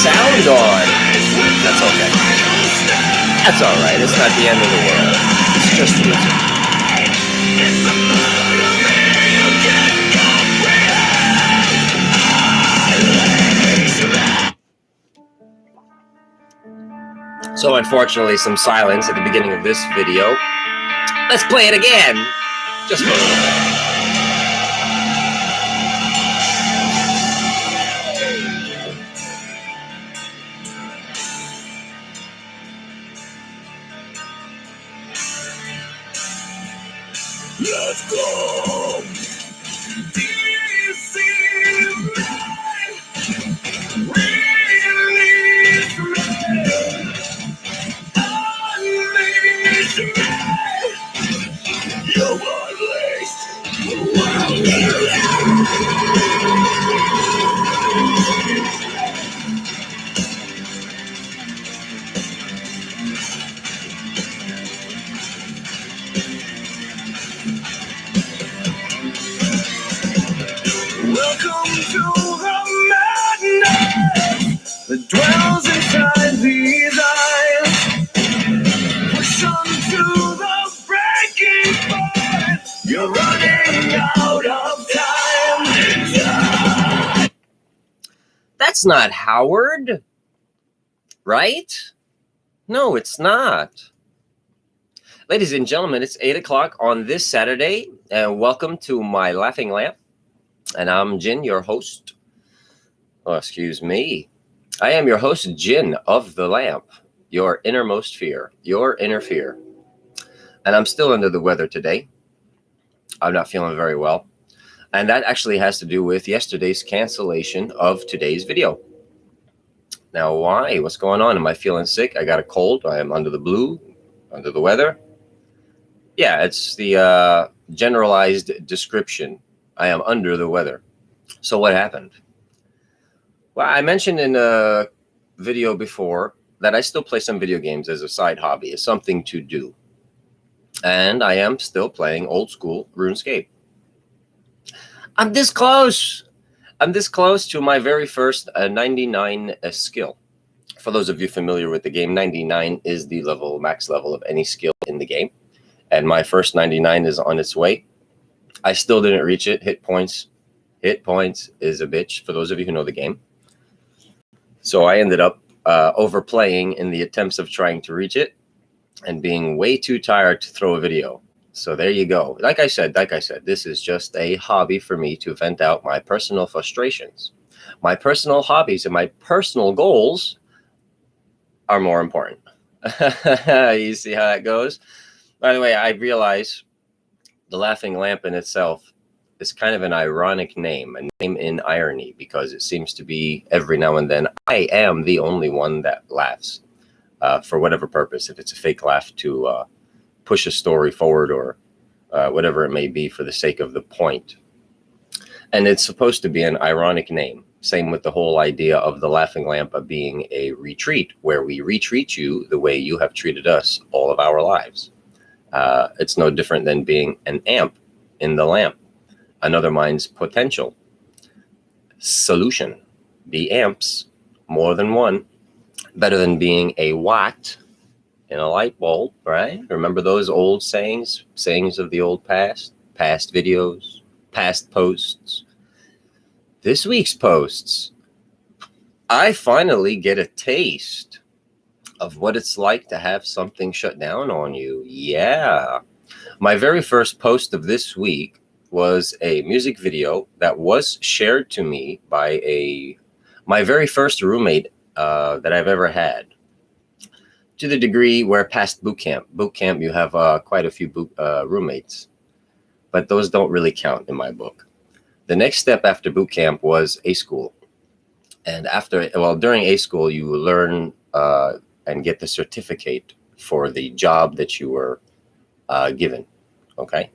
sound on. That's okay. That's all right. It's not the end of the world. It's just music. So unfortunately, some silence at the beginning of this video. Let's play it again, just for a little bit. Let's go. Welcome to the madness that dwells inside these eyes. Push on to the breaking point. You're running out of time. That's not Howard, right? No, it's not. Ladies and gentlemen, it's 8 o'clock on this Saturday, and welcome to my Laughing Lamp. And I'm Jin, your host. Oh, excuse me. I am your host, Jin of the Lamp, your innermost fear, your inner fear. And I'm still under the weather today. I'm not feeling very well. And that actually has to do with yesterday's cancellation of today's video. Now, why? What's going on? Am I feeling sick? I got a cold. I am under the weather. Yeah, it's the generalized description. I am under the weather. So what happened? Well, I mentioned in a video before that I still play some video games as a side hobby, as something to do. And I am still playing old school RuneScape. I'm this close. I'm this close to my very first 99 skill. For those of you familiar with the game, 99 is the max level of any skill in the game. And my first 99 is on its way. I still didn't reach it. Hit points is a bitch for those of you who know the game. So I ended up overplaying in the attempts of trying to reach it and being way too tired to throw a video. So there you go. Like I said, this is just a hobby for me to vent out my personal frustrations. My personal hobbies and my personal goals are more important. You see how that goes? By the way, I realize the Laughing Lamp in itself is kind of an ironic name, a name in irony, because it seems to be every now and then I am the only one that laughs for whatever purpose, if it's a fake laugh to push a story forward or whatever it may be for the sake of the point. And it's supposed to be an ironic name. Same with the whole idea of the Laughing Lamp of being a retreat, where we retreat you the way you have treated us all of our lives. It's no different than being an amp in the lamp. Another mind's potential. Solution. Be amps. More than one. Better than being a watt in a light bulb, right? Remember those old sayings? Sayings of the old past? Past videos? Past posts? This week's posts. I finally get a taste of what it's like to have something shut down on you. Yeah. My very first post of this week was a music video that was shared to me by my very first roommate that I've ever had. To the degree where past boot camp you have quite a few roommates, but those don't really count in my book. The next step after boot camp was A school. And during A school, you learn and get the certificate for the job that you were given. Okay.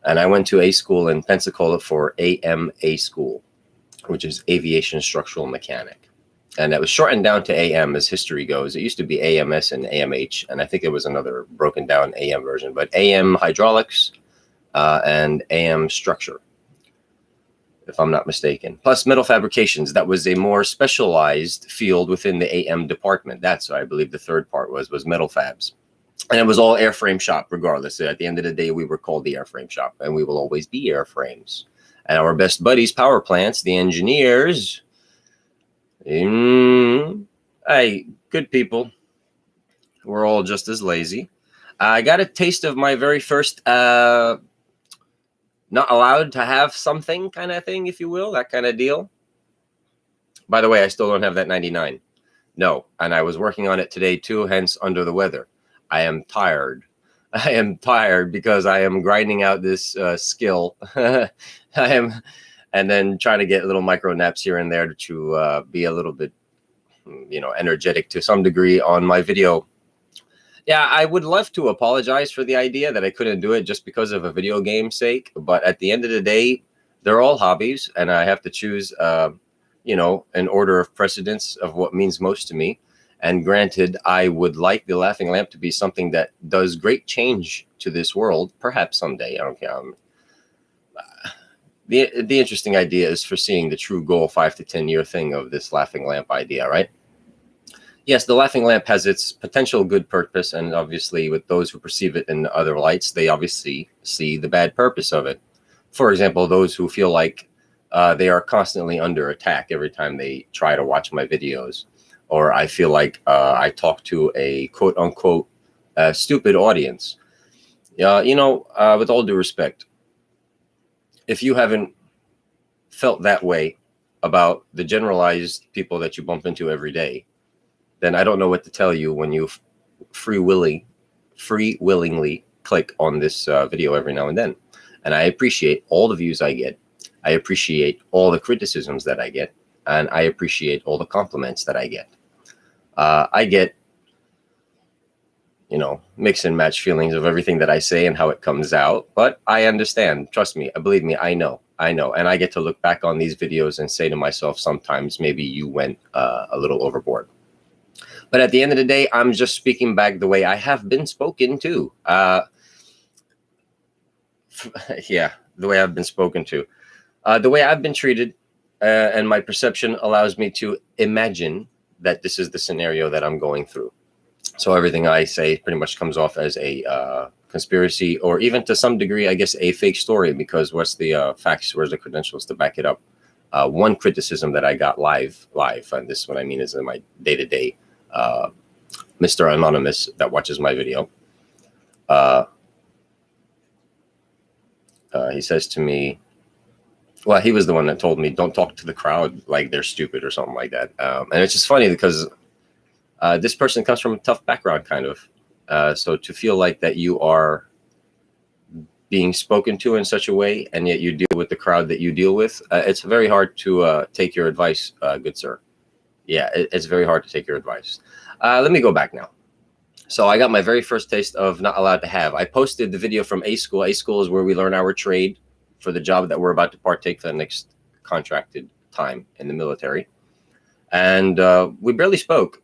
And I went to A school in Pensacola for AMA school, which is Aviation Structural Mechanic. And that was shortened down to AM as history goes. It used to be AMS and AMH, and I think there was another broken down AM version, but AM hydraulics and AM structure. if I'm not mistaken. Plus metal fabrications. That was a more specialized field within the AM department. That's what I believe the third part was metal fabs. And it was all airframe shop, regardless. At the end of the day, we were called the airframe shop, and we will always be airframes. And our best buddies, power plants, the engineers, hey, good people. We're all just as lazy. I got a taste of my very first not allowed to have something kind of thing, if you will, that kind of deal. By the way, I still don't have that 99. No, and I was working on it today too, hence under the weather. I am tired. I am tired because I am grinding out this skill. I am, and then trying to get little micro naps here and there to be a little bit, energetic to some degree on my video. Yeah, I would love to apologize for the idea that I couldn't do it just because of a video game's sake. But at the end of the day, they're all hobbies, and I have to choose, an order of precedence of what means most to me. And granted, I would like the Laughing Lamp to be something that does great change to this world, perhaps someday. I don't care. The interesting idea is foreseeing the true goal 5 to 10 year thing of this Laughing Lamp idea, right? Yes, the Laughing Lamp has its potential good purpose, and obviously with those who perceive it in other lights, they obviously see the bad purpose of it. For example, those who feel like they are constantly under attack every time they try to watch my videos, or I feel like I talk to a quote-unquote stupid audience. With all due respect, if you haven't felt that way about the generalized people that you bump into every day, then I don't know what to tell you when you free willingly click on this video every now and then. And I appreciate all the views I get. I appreciate all the criticisms that I get. And I appreciate all the compliments that I get. I get, mix and match feelings of everything that I say and how it comes out. But I understand. Trust me. Believe me, I know. And I get to look back on these videos and say to myself, sometimes maybe you went a little overboard. But at the end of the day, I'm just speaking back the way I have been spoken to. The way I've been spoken to. The way I've been treated, and my perception allows me to imagine that this is the scenario that I'm going through. So everything I say pretty much comes off as a conspiracy, or even to some degree, I guess, a fake story, because what's the facts, where's the credentials to back it up? One criticism that I got live, and this is what I mean is in my day-to-day, Mr. Anonymous that watches my video. He says to me, well, he was the one that told me, don't talk to the crowd like they're stupid or something like that. And it's just funny because this person comes from a tough background, kind of. So to feel like that you are being spoken to in such a way, and yet you deal with the crowd that you deal with, it's very hard to take your advice, good sir. Yeah, it's very hard to take your advice. Let me go back now. So I got my very first taste of not allowed to have. I posted the video from A School. A School is where we learn our trade for the job that we're about to partake for the next contracted time in the military. And we barely spoke.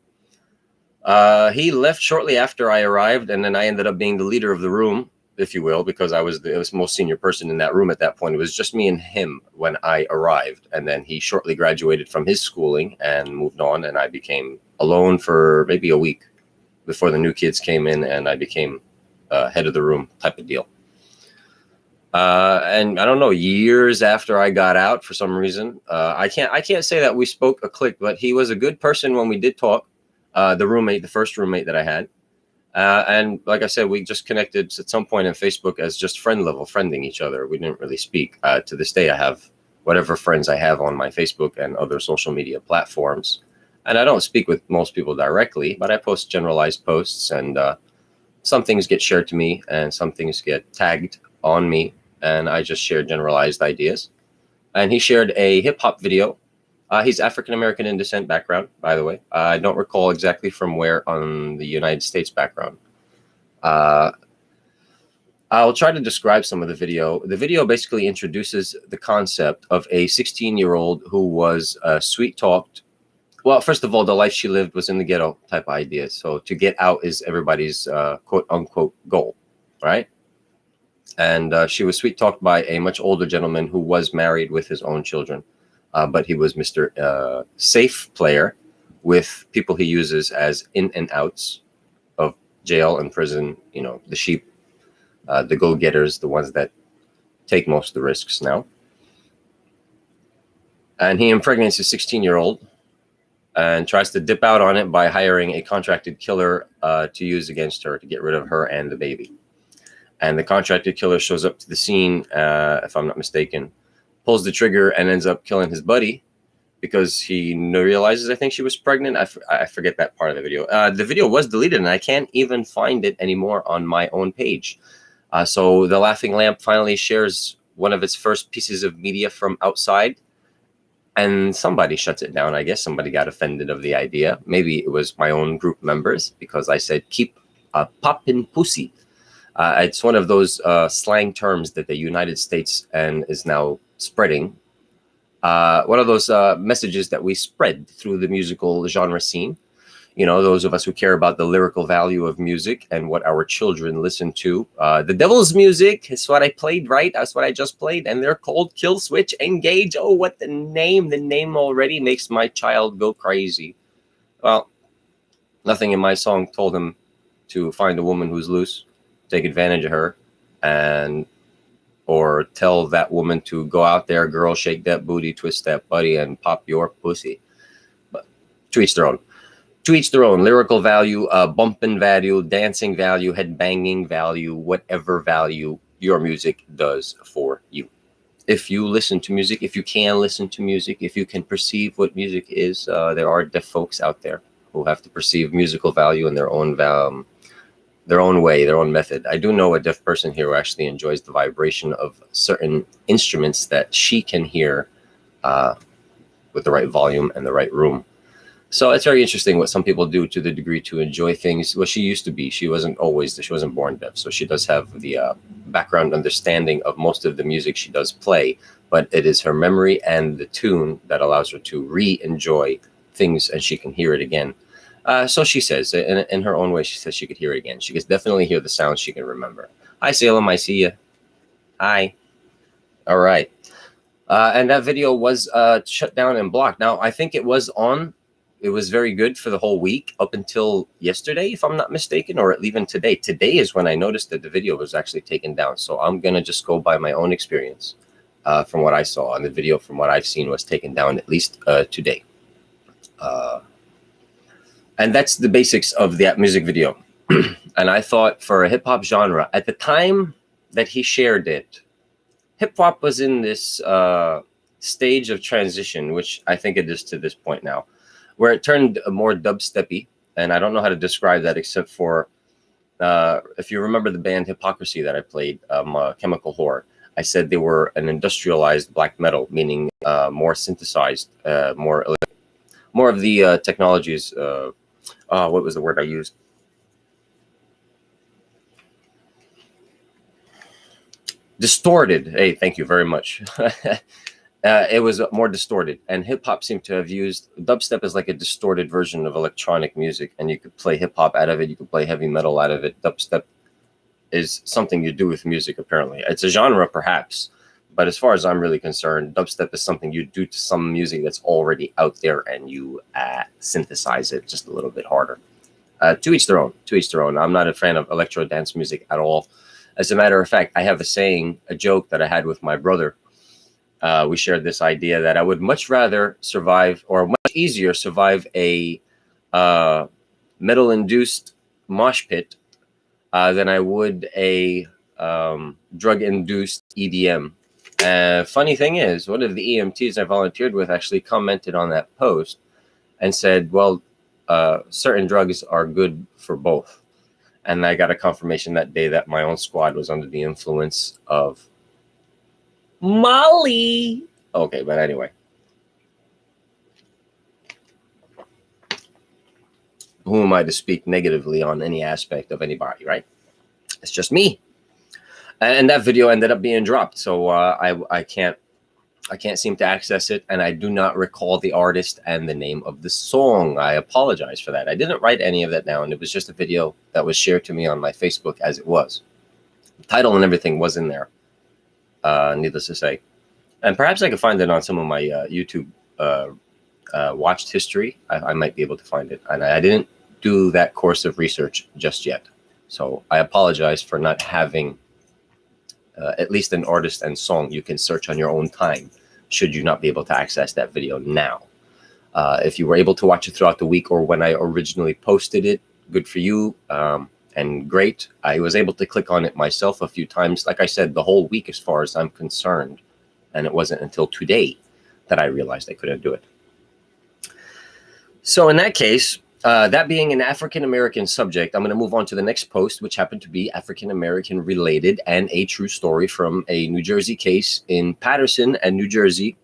He left shortly after I arrived, and then I ended up being the leader of the room, if you will, because I was the most senior person in that room at that point. It was just me and him when I arrived. And then he shortly graduated from his schooling and moved on, and I became alone for maybe a week before the new kids came in, and I became head of the room type of deal. And I don't know, years after I got out, for some reason, I can't say that we spoke a click, but he was a good person when we did talk. The first roommate that I had. And like I said, we just connected at some point in Facebook as just friending each other. We didn't really speak. To this day, I have whatever friends I have on my Facebook and other social media platforms. And I don't speak with most people directly, but I post generalized posts, and some things get shared to me and some things get tagged on me, and I just share generalized ideas. And he shared a hip hop video. He's African-American in descent background, by the way. I don't recall exactly from where on the United States background. I'll try to describe some of the video. The video basically introduces the concept of a 16-year-old who was sweet-talked. Well, first of all, the life she lived was in the ghetto type of idea. So to get out is everybody's quote-unquote goal, right? And she was sweet talked by a much older gentleman who was married with his own children, but he was Mr. Safe Player, with people he uses as in and outs of jail and prison. You know, the sheep, the go-getters, the ones that take most of the risks now. And he impregnates a 16-year-old and tries to dip out on it by hiring a contracted killer to use against her to get rid of her and the baby. And the contracted killer shows up to the scene, if I'm not mistaken, pulls the trigger and ends up killing his buddy because he realizes, I think, she was pregnant. I forget that part of the video. The video was deleted, and I can't even find it anymore on my own page. So the Laughing Lamp finally shares one of its first pieces of media from outside, and somebody shuts it down. I guess somebody got offended of the idea. Maybe it was my own group members, because I said, keep poppin' pussy. It's one of those slang terms that the United States and is now spreading. One of those messages that we spread through the musical genre scene. You know, those of us who care about the lyrical value of music and what our children listen to. The Devil's Music is what I played, right? That's what I just played. And they're called Kill Switch Engage. Oh, what the name. The name already makes my child go crazy. Well, nothing in my song told him to find a woman who's loose, take advantage of her, and or tell that woman to go out there, girl, shake that booty, twist that body, and pop your pussy. But to each their own. To each their own. Lyrical value, bumping value, dancing value, head banging value, whatever value your music does for you. If you listen to music, if you can listen to music, if you can perceive what music is, there are deaf folks out there who have to perceive musical value in their own way, their own method. I do know a deaf person here who actually enjoys the vibration of certain instruments that she can hear with the right volume and the right room. So it's very interesting what some people do to the degree to enjoy things. Well, she used to be. She wasn't born deaf. So she does have the background understanding of most of the music she does play. But it is her memory and the tune that allows her to re-enjoy things, and she can hear it again. So she says, in her own way, she says she could hear it again. She could definitely hear the sounds she can remember. Hi, Salem. I see you. Hi. All right. And that video was shut down and blocked. Now, I think it was on. It was very good for the whole week up until yesterday, if I'm not mistaken, or even today. Today is when I noticed that the video was actually taken down. So I'm going to just go by my own experience from what I saw. And the video, from what I've seen, was taken down at least today. And that's the basics of that music video. And I thought, for a hip-hop genre, at the time that he shared it, hip-hop was in this stage of transition, which I think it is to this point now, where it turned more dubsteppy. And I don't know how to describe that except for, if you remember the band Hypocrisy that I played, Chemical Horror, I said they were an industrialized black metal, meaning more synthesized, more of the technologies. What was the word I used? Distorted. Hey, thank you very much. It was more distorted, and hip hop seemed to have used dubstep as like a distorted version of electronic music, and you could play hip hop out of it. You could play heavy metal out of it. Dubstep is something you do with music. Apparently, it's a genre, perhaps, but as far as I'm really concerned, dubstep is something you do to some music that's already out there, and you synthesize it just a little bit harder. To each their own. To each their own. I'm not a fan of electro dance music at all. As a matter of fact, I have a joke that I had with my brother. We shared this idea that I would much rather survive, or much easier survive, a metal-induced mosh pit than I would a drug-induced EDM. Funny thing is, one of the EMTs I volunteered with actually commented on that post and said, well, certain drugs are good for both. And I got a confirmation that day that my own squad was under the influence of Molly. Okay, but anyway. Who am I to speak negatively on any aspect of anybody, right? It's just me. And that video ended up being dropped, so I can't seem to access it, and I do not recall the artist and the name of the song. I apologize for that. I didn't write any of that down. It was just a video that was shared to me on my Facebook as it was. Title and everything was in there, needless to say. And perhaps I could find it on some of my YouTube watched history. I might be able to find it. And I didn't do that course of research just yet. So I apologize for not having at least an artist and song you can search on your own time, should you not be able to access that video now. If you were able to watch it throughout the week or when I originally posted it, good for you. And great. I was able to click on it myself a few times. Like I said, the whole week as far as I'm concerned. And it wasn't until today that I realized I couldn't do it. So in that case, that being an African-American subject, I'm going to move on to the next post, which happened to be African-American related and a true story from a New Jersey case in Paterson and New Jersey.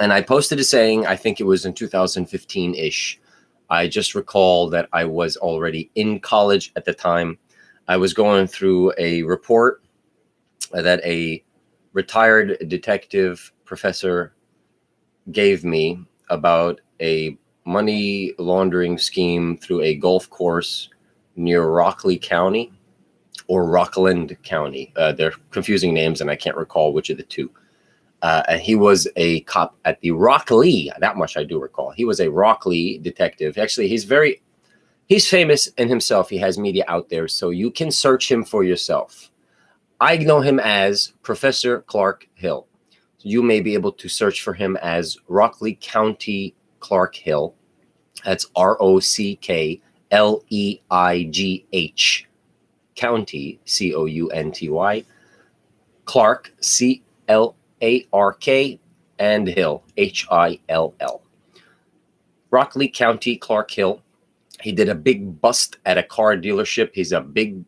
And I posted it saying, I think it was in 2015-ish. I just recall that I was already in college at the time. I was going through a report that a retired detective professor gave me about a money laundering scheme through a golf course near Rockland County or Rockland County. They're confusing names and I can't recall which of the two. And he was a cop at the Rockley. That much I do recall. He was a Rockley detective. Actually, he's famous in himself. He has media out there, so you can search him for yourself. I know him as Professor Clark Hill. You may be able to search for him as Rockley County Clark Hill. That's Rockleigh County, County, Clark, CLARK, and Hill, HILL. Rockley County Clark Hill. He did a big bust at a car dealership. He's a big,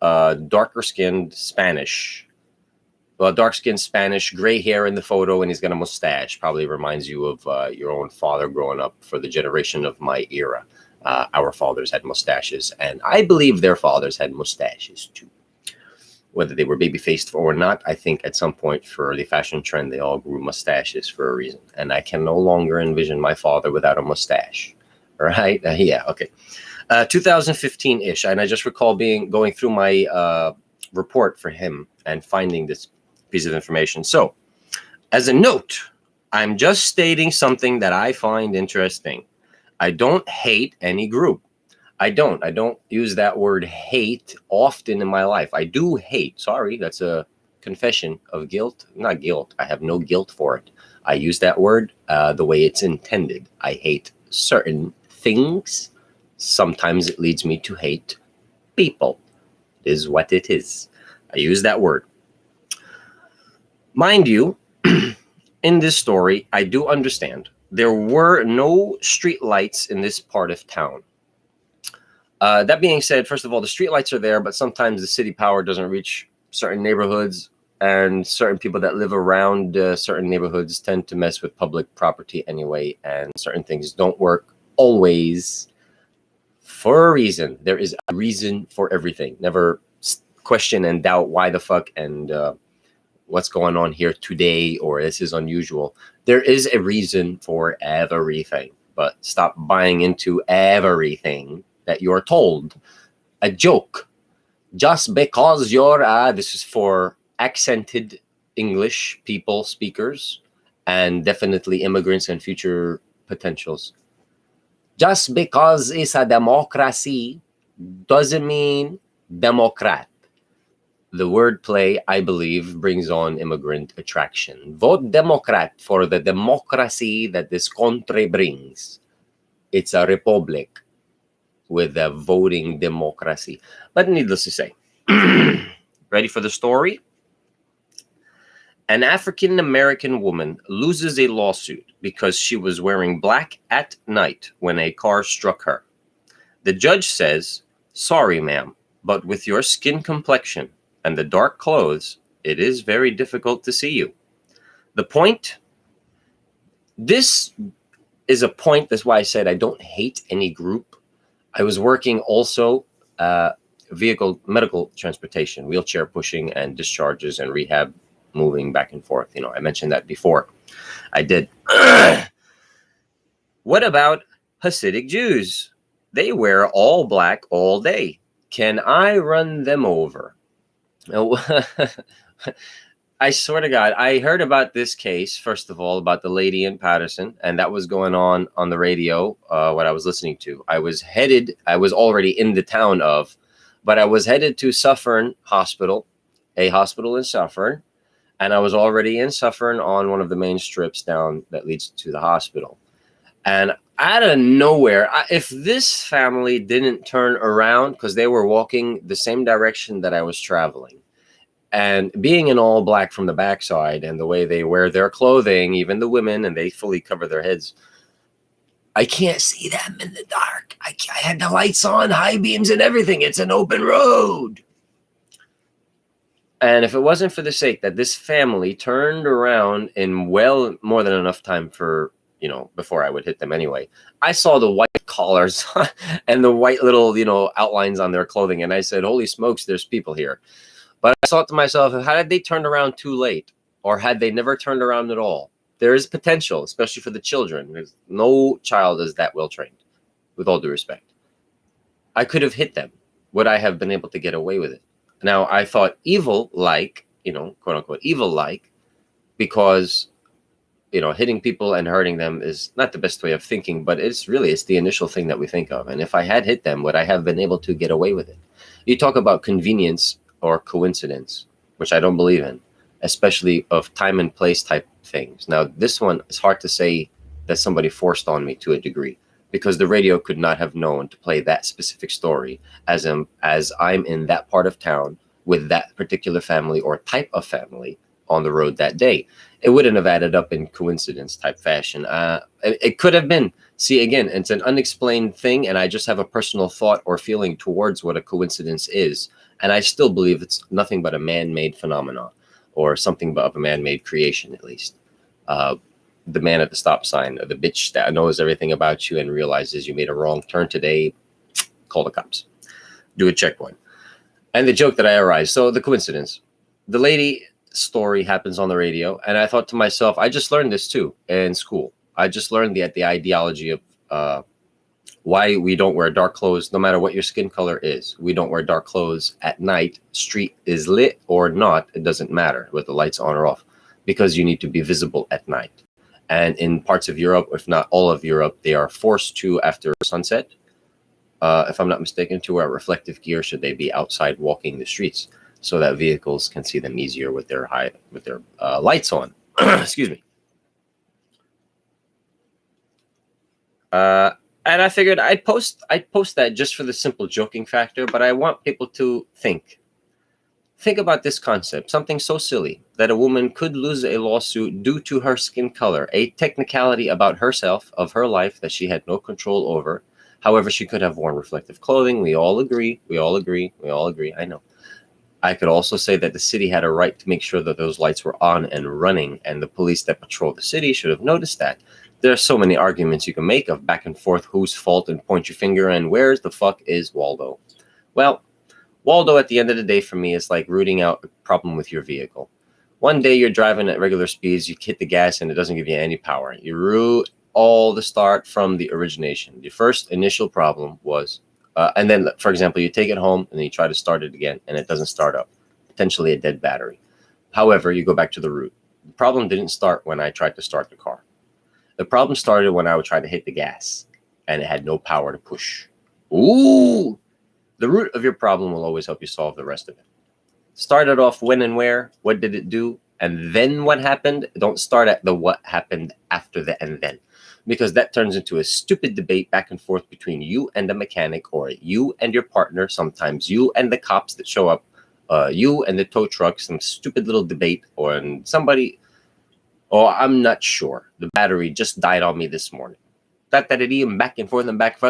darker-skinned Spanish. Well, dark-skinned Spanish, gray hair in the photo, and he's got a mustache. Probably reminds you of your own father growing up for the generation of my era. Our fathers had mustaches, and I believe their fathers had mustaches too. Whether they were baby-faced or not, I think at some point for the fashion trend, they all grew mustaches for a reason. And I can no longer envision my father without a mustache. Right? Yeah, okay. 2015-ish, and I just recall going through my report for him and finding this piece of information. So, as a note, I'm just stating something that I find interesting. I don't hate any group. I don't use that word hate often in my life. I do hate. Sorry, that's a confession of guilt. Not guilt. I have no guilt for it. I use that word the way it's intended. I hate certain things. Sometimes it leads me to hate people. It is what it is. I use that word. Mind you, in this story, I do understand there were no street lights in this part of town. That being said, first of all, the street lights are there, but sometimes the city power doesn't reach certain neighborhoods, and certain people that live around certain neighborhoods tend to mess with public property anyway, and certain things don't work always for a reason. There is a reason for everything. Never question and doubt why the fuck and what's going on here today, or this is unusual. There is a reason for everything, but stop buying into everything that you're told. A joke. Just because you're, this is for accented English people, speakers, and definitely immigrants and future potentials. Just because it's a democracy doesn't mean Democrat. The wordplay, I believe, brings on immigrant attraction. Vote Democrat for the democracy that this country brings. It's a republic with a voting democracy. But needless to say, ready for the story? An African-American woman loses a lawsuit because she was wearing black at night when a car struck her. The judge says, "Sorry, ma'am, but with your skin complexion and the dark clothes, it is very difficult to see you." The point, this is a point, that's why I said I don't hate any group. I was working also medical transportation, wheelchair pushing and discharges and rehab, moving back and forth. I mentioned that before. I did. What about Hasidic Jews? They wear all black all day. Can I run them over? I swear to God, I heard about this case, first of all, about the lady in Patterson, and that was going on the radio, what I was listening to. I was already in the town of, but I was headed to Suffern Hospital, a hospital in Suffern, and I was already in Suffern on one of the main strips down that leads to the hospital. And out of nowhere, if this family didn't turn around, because they were walking the same direction that I was traveling, and being in all black from the backside and the way they wear their clothing, even the women, and they fully cover their heads, I can't see them in the dark. I had the lights on, high beams and everything. It's an open road. And if it wasn't for the sake that this family turned around in well more than enough time for, before I would hit them anyway, I saw the white collars and the white little, outlines on their clothing. And I said, holy smokes, there's people here. But I thought to myself, how did they turn around too late? Or had they never turned around at all? There is potential, especially for the children. There's no child is that well trained, with all due respect. I could have hit them. Would I have been able to get away with it? Now, I thought evil-like, quote unquote, evil-like, because, hitting people and hurting them is not the best way of thinking, but it's the initial thing that we think of. And if I had hit them, would I have been able to get away with it? You talk about convenience or coincidence, which I don't believe in, especially of time and place type things. Now, this one is hard to say that somebody forced on me to a degree, because the radio could not have known to play that specific story as I'm in that part of town with that particular family or type of family on the road that day. It wouldn't have added up in coincidence type fashion. It could have been. See, again, it's an unexplained thing, and I just have a personal thought or feeling towards what a coincidence is. And I still believe it's nothing but a man-made phenomenon, or something but of a man-made creation, at least. The man at the stop sign, or the bitch that knows everything about you and realizes you made a wrong turn today, call the cops. Do a checkpoint. And the joke that I arise. So the coincidence. The lady story happens on the radio, and I thought to myself, I just learned this too in school. I just learned the ideology of why we don't wear dark clothes, no matter what your skin color is. We don't wear dark clothes at night. Street is lit or not, it doesn't matter with the lights on or off, because you need to be visible at night. And in parts of Europe, if not all of Europe, they are forced to, after sunset, if I'm not mistaken, to wear reflective gear should they be outside walking the streets, so that vehicles can see them easier with their lights on. Excuse me. And I figured I'd post that just for the simple joking factor, but I want people to think about this concept, something so silly that a woman could lose a lawsuit due to her skin color, a technicality about herself, of her life, that she had no control over. However, she could have worn reflective clothing. We all agree. I know. I could also say that the city had a right to make sure that those lights were on and running, and the police that patrol the city should have noticed that. There are so many arguments you can make of back and forth, whose fault, and point your finger, and where's the fuck is Waldo? Well, Waldo, at the end of the day, for me, is like rooting out a problem with your vehicle. One day you're driving at regular speeds, you hit the gas, and it doesn't give you any power. You root all the start from the origination. The first initial problem was, and then, for example, you take it home, and then you try to start it again, and it doesn't start up. Potentially a dead battery. However, you go back to the root. The problem didn't start when I tried to start the car. The problem started when I would try to hit the gas, and it had no power to push. Ooh! The root of your problem will always help you solve the rest of it. Start it off when and where, what did it do, and then what happened. Don't start at the what happened after the and then, because that turns into a stupid debate back and forth between you and the mechanic, or you and your partner, sometimes you and the cops that show up, you and the tow truck, some stupid little debate, or somebody, I'm not sure. The battery just died on me this morning. Back and forth.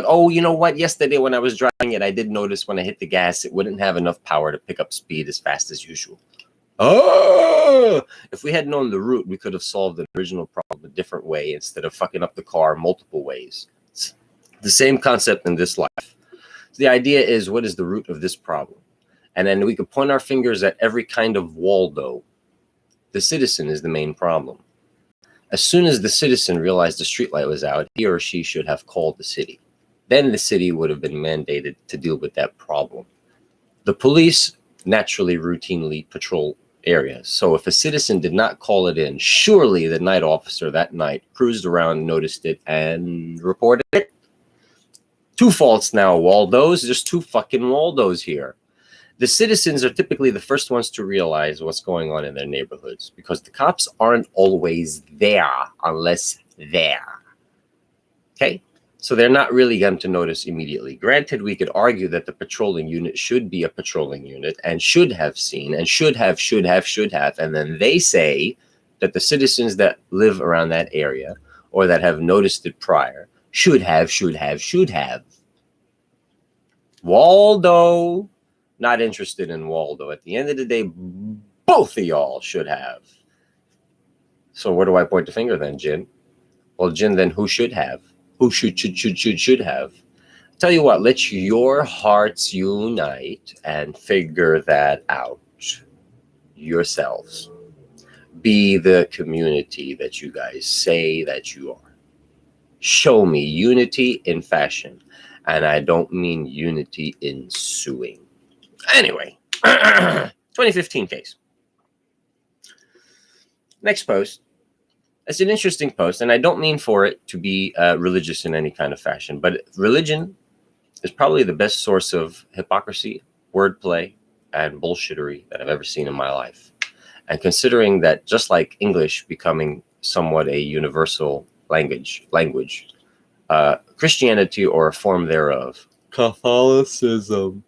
Oh, you know what? Yesterday when I was driving it, I did notice when I hit the gas, it wouldn't have enough power to pick up speed as fast as usual. Oh! If we had known the root, we could have solved the original problem a different way instead of fucking up the car multiple ways. It's the same concept in this life. So the idea is, what is the root of this problem? And then we could point our fingers at every kind of Waldo. The citizen is the main problem. As soon as the citizen realized the streetlight was out, he or she should have called the city. Then the city would have been mandated to deal with that problem. The police naturally, routinely patrol areas. So if a citizen did not call it in, surely the night officer that night cruised around, noticed it, and reported it. Two faults now, Waldos. There's two fucking Waldos here. The citizens are typically the first ones to realize what's going on in their neighborhoods because the cops aren't always there unless there. Okay? So they're not really going to notice immediately. Granted, we could argue that the patrolling unit should be a patrolling unit and should have seen and should have. And then they say that the citizens that live around that area or that have noticed it prior should have. Waldo, not interested in Waldo. At the end of the day, both of y'all should have. So where do I point the finger then, Jin? Well, Jin, then who should have? Who should have? Tell you what, let your hearts unite and figure that out yourselves. Be the community that you guys say that you are. Show me unity in fashion. And I don't mean unity in suing. Anyway, 2015 case. Next post. It's an interesting post, and I don't mean for it to be religious in any kind of fashion, but religion is probably the best source of hypocrisy, wordplay, and bullshittery that I've ever seen in my life. And considering that just like English becoming somewhat a universal language, Christianity or a form thereof, Catholicism,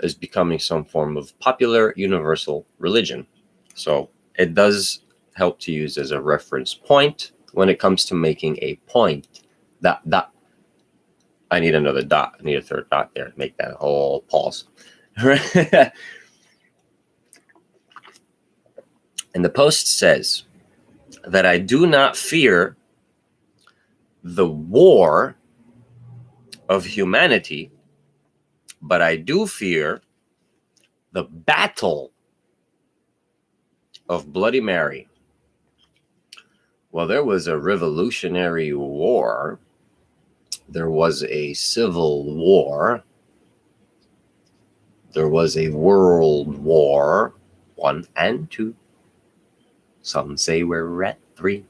is becoming some form of popular universal religion. So it does help to use as a reference point when it comes to making a point. Dot. I need another dot. I need a third dot there to make that whole pause. And the post says that I do not fear the war of humanity, but I do fear the battle of Bloody Mary. Well, there was a revolutionary war. There was a civil war. There was a world war 1 and 2. Some say we're at 3.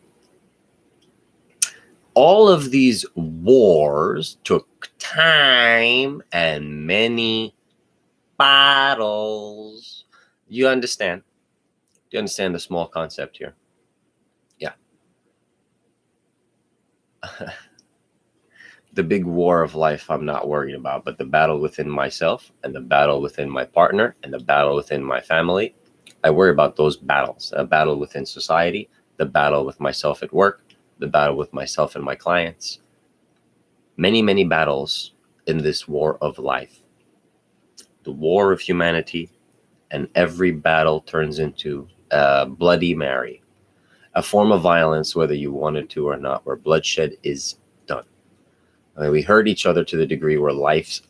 All of these wars took time and many battles. You understand? Do you understand the small concept here? Yeah. The big war of life I'm not worried about, but the battle within myself and the battle within my partner and the battle within my family, I worry about those battles. A battle within society, the battle with myself at work, the battle with myself and my clients. Many, many battles in this war of life. The war of humanity, and every battle turns into a Bloody Mary, a form of violence, whether you wanted to or not, where bloodshed is done. I mean, we hurt each other to the degree where lives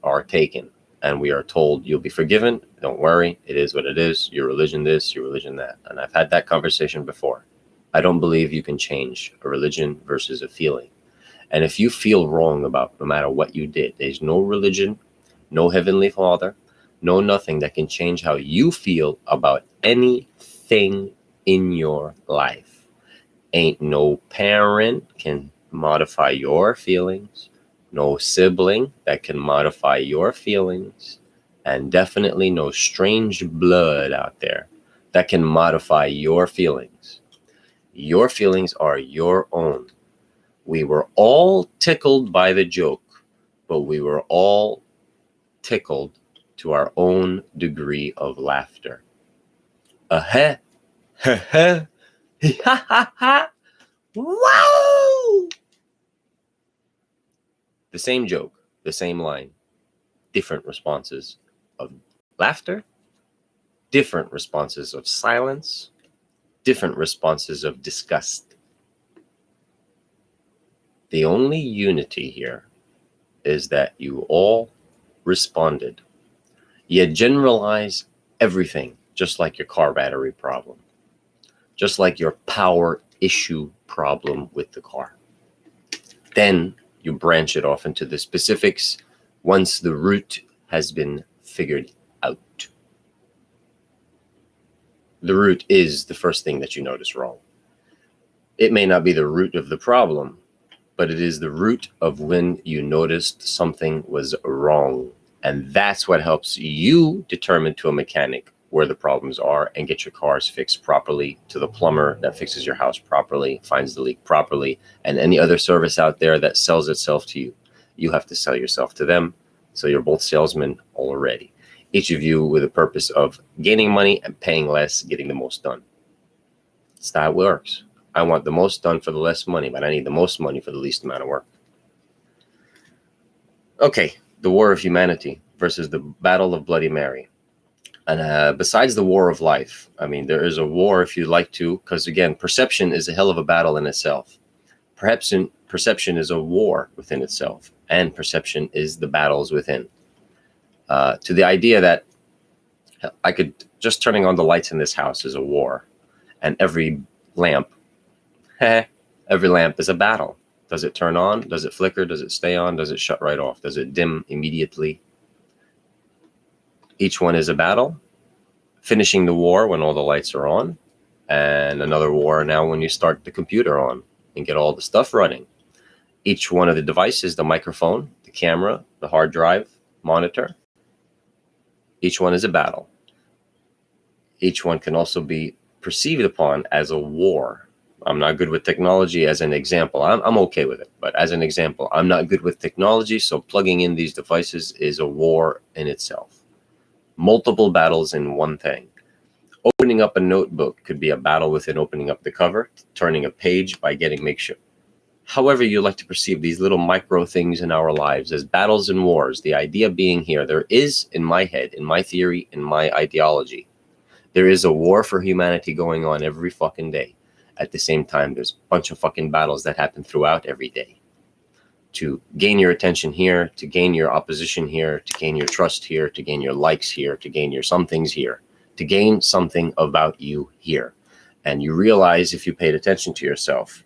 are taken, and we are told, you'll be forgiven, don't worry, it is what it is, your religion this, your religion that. And I've had that conversation before. I don't believe you can change a religion versus a feeling. And if you feel wrong about no matter what you did, there's no religion, no Heavenly Father, no nothing that can change how you feel about anything in your life. Ain't no parent can modify your feelings, no sibling that can modify your feelings, and definitely no strange blood out there that can modify your feelings. Your feelings are your own. We were all tickled by the joke, but we were all tickled to our own degree of laughter. Ha ha ha. Wow! The same joke, the same line, different responses of laughter, different responses of silence, different responses of disgust. The only unity here is that you all responded. You generalize everything, just like your car battery problem, just like your power issue problem with the car. Then you branch it off into the specifics once the root has been figured out. The root is the first thing that you notice wrong. It may not be the root of the problem, but it is the root of when you noticed something was wrong. And that's what helps you determine to a mechanic where the problems are and get your cars fixed properly, to the plumber that fixes your house properly, finds the leak properly, and any other service out there that sells itself to you. You have to sell yourself to them. So you're both salesmen already. Each of you with a purpose of gaining money and paying less, getting the most done. That's how it works. I want the most done for the less money, but I need the most money for the least amount of work. Okay, the war of humanity versus the battle of Bloody Mary. And besides the war of life, I mean, there is a war, if you like to, because again, perception is a hell of a battle in itself. Perception is a war within itself, and perception is the battles within. To the idea that I could just turning on the lights in this house is a war, and every lamp is a battle. Does it turn on? Does it flicker? Does it stay on? Does it shut right off? Does it dim immediately? Each one is a battle. Finishing the war when all the lights are on, and another war now when you start the computer on and get all the stuff running. Each one of the devices, the microphone, the camera, the hard drive, monitor, each one is a battle. Each one can also be perceived upon as a war. I'm not good with technology as an example. I'm okay with it, but as an example, I'm not good with technology, so plugging in these devices is a war in itself. Multiple battles in one thing. Opening up a notebook could be a battle within opening up the cover, turning a page by getting makeshift. However you like to perceive these little micro things in our lives as battles and wars, the idea being here, there is in my head, in my theory, in my ideology, there is a war for humanity going on every fucking day. At the same time, there's a bunch of fucking battles that happen throughout every day. To gain your attention here, to gain your opposition here, to gain your trust here, to gain your likes here, to gain your somethings here, to gain something about you here. And you realize if you paid attention to yourself,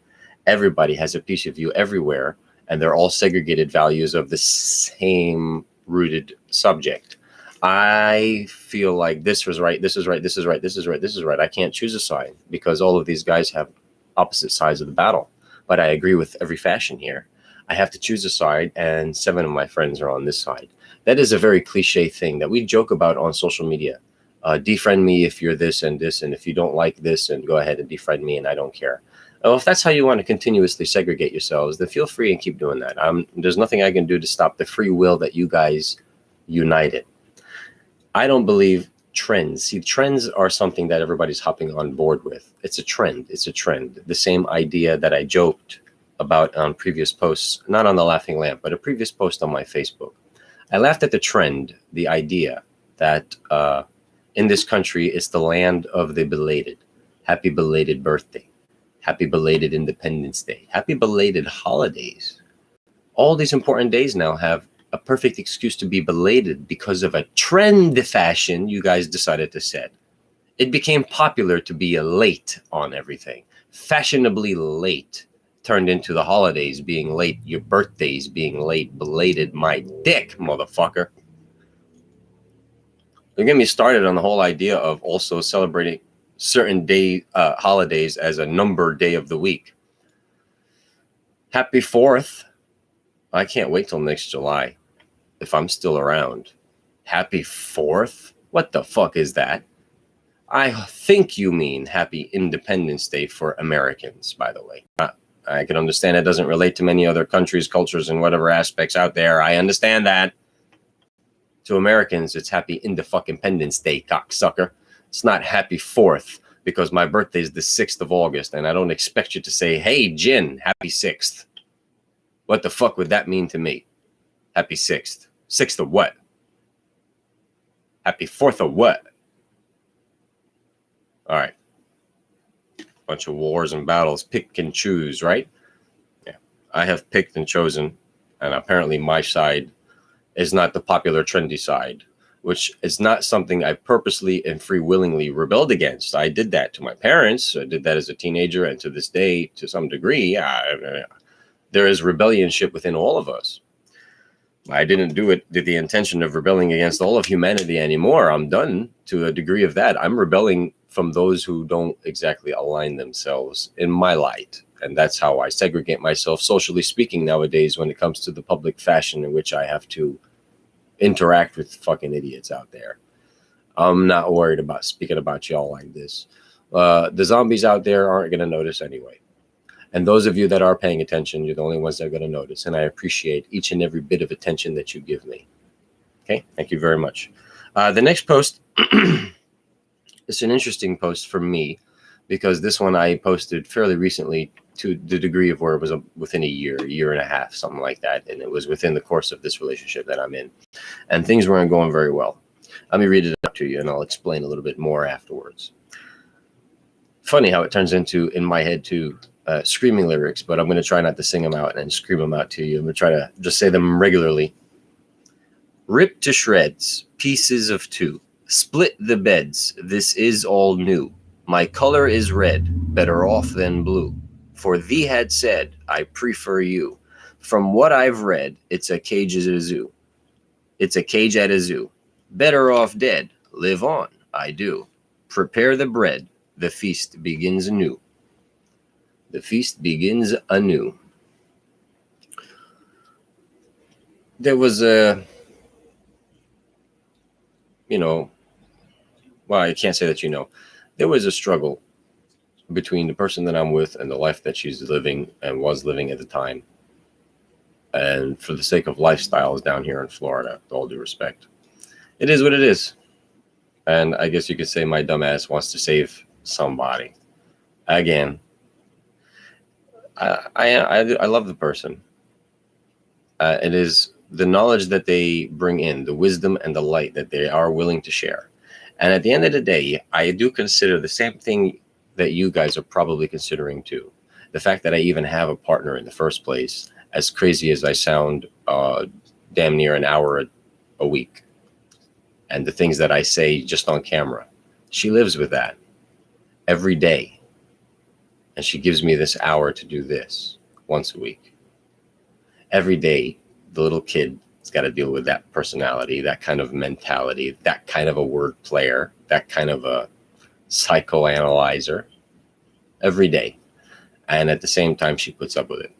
everybody has a piece of you everywhere, and they're all segregated values of the same rooted subject. I feel like this was right, this is right, this is right, this is right, this is right. I can't choose a side because all of these guys have opposite sides of the battle. But I agree with every fashion here. I have to choose a side, and 7 of my friends are on this side. That is a very cliche thing that we joke about on social media. Defriend me if you're this, and if you don't like this, and go ahead and defriend me, and I don't care. Well, if that's how you want to continuously segregate yourselves, then feel free and keep doing that. There's nothing I can do to stop the free will that you guys united. I don't believe trends. See, trends are something that everybody's hopping on board with. It's a trend. It's a trend. The same idea that I joked about on previous posts, not on the Laughing Lamp, but a previous post on my Facebook. I laughed at the trend, the idea that in this country, it's the land of the belated. Happy belated birthday. Happy belated Independence Day. Happy belated holidays. All these important days now have a perfect excuse to be belated because of a trend fashion you guys decided to set. It became popular to be late on everything. Fashionably late turned into the holidays being late, your birthdays being late, belated. My dick, motherfucker. Don't get me started on the whole idea of also celebrating certain day holidays as a number day of the week. Happy 4th. I can't wait till next July if I'm still around. Happy 4th? What the fuck is that? I think you mean Happy Independence Day for Americans, by the way. I can understand it doesn't relate to many other countries, cultures, and whatever aspects out there. I understand that. To Americans, it's Happy Independence Day, cocksucker. It's not Happy 4th because my birthday is the 6th of August, and I don't expect you to say, hey, Jin, Happy 6th. What the fuck would that mean to me? Happy 6th. 6th of what? Happy 4th of what? All right. Bunch of wars and battles. Pick and choose, right? Yeah. I have picked and chosen, and apparently my side is not the popular trendy side, which is not something I purposely and free willingly rebelled against. I did that to my parents. I did that as a teenager, and to this day, to some degree, there is rebellionship within all of us. I didn't do it with the intention of rebelling against all of humanity anymore. I'm done to a degree of that. I'm rebelling from those who don't exactly align themselves in my light. And that's how I segregate myself, socially speaking, nowadays when it comes to the public fashion in which I have to interact with fucking idiots out there. I'm not worried about speaking about y'all like this. The zombies out there aren't going to notice anyway. And those of you that are paying attention, you're the only ones that are going to notice. And I appreciate each and every bit of attention that you give me. Okay, thank you very much. The next post is an interesting post for me because this one I posted fairly recently to the degree of where it was within a year and a half, something like that. And it was within the course of this relationship that I'm in. And things weren't going very well. Let me read it out to you and I'll explain a little bit more afterwards. Funny how it turns into, in my head, too, screaming lyrics, but I'm going to try not to sing them out and scream them out to you. I'm going to try to just say them regularly. Ripped to shreds, pieces of two. Split the beds, this is all new. My color is red, better off than blue. For thee had said, I prefer you. From what I've read, it's a cage at a zoo. It's a cage at a zoo. Better off dead, live on, I do. Prepare the bread, the feast begins anew. The feast begins anew. There was a, well, I can't say that, there was a struggle between the person that I'm with and the life that she's living and was living at the time. And for the sake of lifestyles down here in Florida, with all due respect, it is what it is. And I guess you could say my dumbass wants to save somebody. Again, I love the person. It is the knowledge that they bring in, the wisdom and the light that they are willing to share. And at the end of the day, I do consider the same thing that you guys are probably considering too. The fact that I even have a partner in the first place, as crazy as I sound, damn near an hour a week. And the things that I say just on camera, she lives with that every day. And she gives me this hour to do this once a week. Every day, the little kid has got to deal with that personality, that kind of mentality, that kind of a word player, that kind of a psychoanalyzer every day. And at the same time, she puts up with it.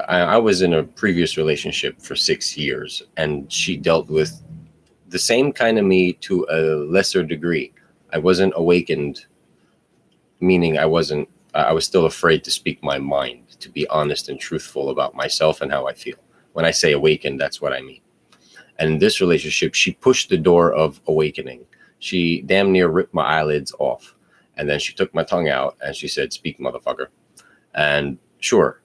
I was in a previous relationship for 6 years, and she dealt with the same kind of me to a lesser degree. I wasn't awakened, meaning I was still afraid to speak my mind, to be honest and truthful about myself and how I feel. When I say awakened, that's what I mean. And in this relationship, she pushed the door of awakening. She damn near ripped my eyelids off. And then she took my tongue out and she said, "Speak, motherfucker." And sure.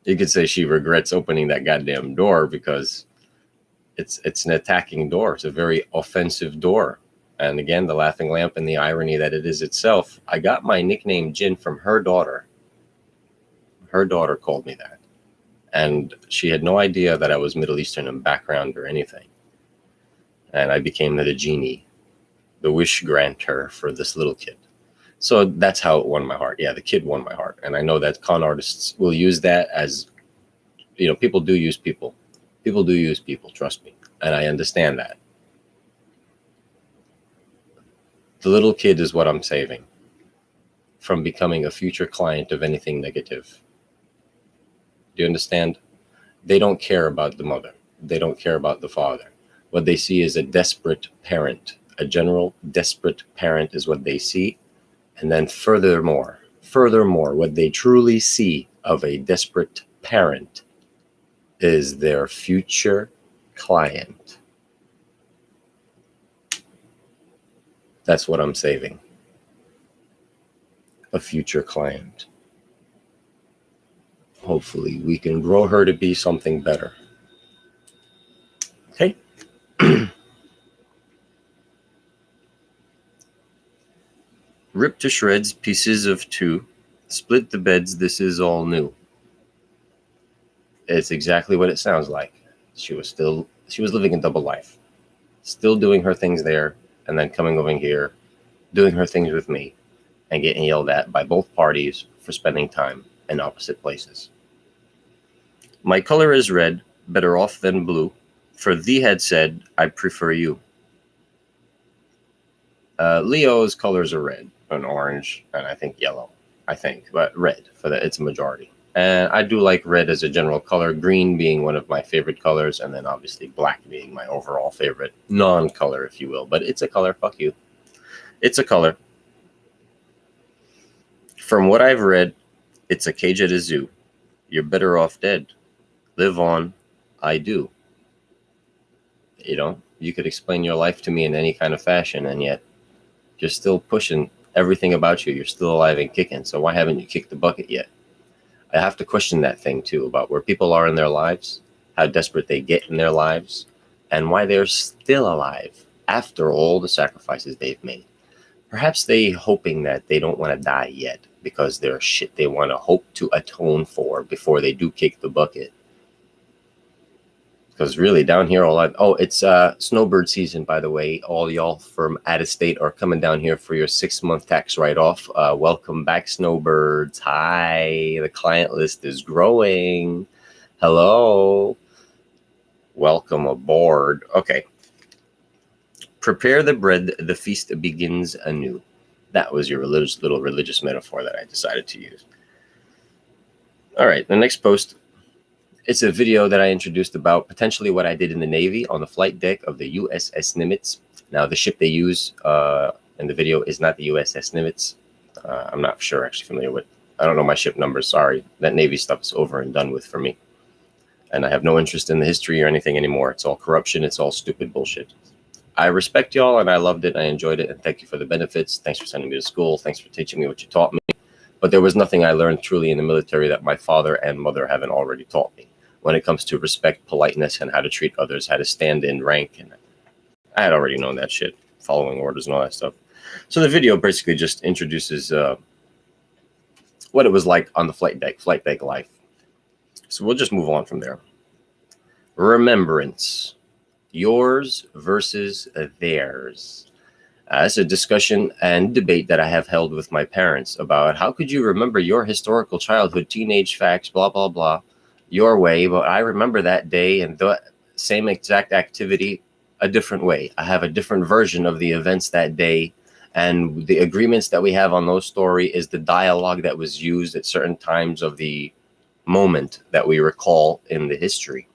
You could say she regrets opening that goddamn door because it's an attacking door. It's a very offensive door. And again, the laughing lamp and the irony that it is itself. I got my nickname Jin from her daughter. Her daughter called me that. And she had no idea that I was Middle Eastern in background or anything. And I became the genie, the wish granter for this little kid. So that's how it won my heart. Yeah, the kid won my heart. And I know that con artists will use that as, people do use people. People do use people, trust me. And I understand that. The little kid is what I'm saving from becoming a future client of anything negative. Do you understand? They don't care about the mother. They don't care about the father. What they see is a desperate parent. A general desperate parent is what they see. And then furthermore, what they truly see of a desperate parent is their future client. That's what I'm saving. A future client. Hopefully we can grow her to be something better. Okay? Ripped to shreds, pieces of two. Split the beds, this is all new. It's exactly what it sounds like. She was living a double life. Still doing her things there, and then coming over here, doing her things with me, and getting yelled at by both parties for spending time in opposite places. My color is red, better off than blue, for thee had said, I prefer you. Leo's colors are red and orange, and I think yellow. But red for that, it's a majority. And I do like red as a general color, green being one of my favorite colors, and then obviously black being my overall favorite non-color, if you will. But it's a color, fuck you. It's a color. From what I've read, it's a cage at a zoo. You're better off dead. Live on, I do. You know, you could explain your life to me in any kind of fashion, and yet you're still pushing everything about you. You're still alive and kicking. So why haven't you kicked the bucket yet? I have to question that thing too, about where people are in their lives, how desperate they get in their lives, and why they're still alive after all the sacrifices they've made. Perhaps they hoping that they don't want to die yet because there's shit they want to hope to atone for before they do kick the bucket. Because really down here, it's snowbird season, by the way. All y'all from out of state are coming down here for your 6-month tax write-off. Welcome back, snowbirds. Hi, the client list is growing. Hello. Welcome aboard. Okay. Prepare the bread, the feast begins anew. That was your little religious metaphor that I decided to use. All right, the next post. It's a video that I introduced about potentially what I did in the Navy on the flight deck of the USS Nimitz. Now, the ship they use in the video is not the USS Nimitz. I'm not sure, actually familiar with. I don't know my ship numbers. Sorry. That Navy stuff is over and done with for me. And I have no interest in the history or anything anymore. It's all corruption. It's all stupid bullshit. I respect y'all, and I loved it. I enjoyed it, and thank you for the benefits. Thanks for sending me to school. Thanks for teaching me what you taught me. But there was nothing I learned truly in the military that my father and mother haven't already taught me. When it comes to respect, politeness, and how to treat others, how to stand in rank. And I had already known that shit, following orders and all that stuff. So the video basically just introduces what it was like on the flight deck life. So we'll just move on from there. Remembrance. Yours versus theirs. It's a discussion and debate that I have held with my parents about how could you remember your historical childhood, teenage facts, blah, blah, blah, your way, but I remember that day and the same exact activity a different way. I have a different version of the events that day, and the agreements that we have on those stories is the dialogue that was used at certain times of the moment that we recall in the history.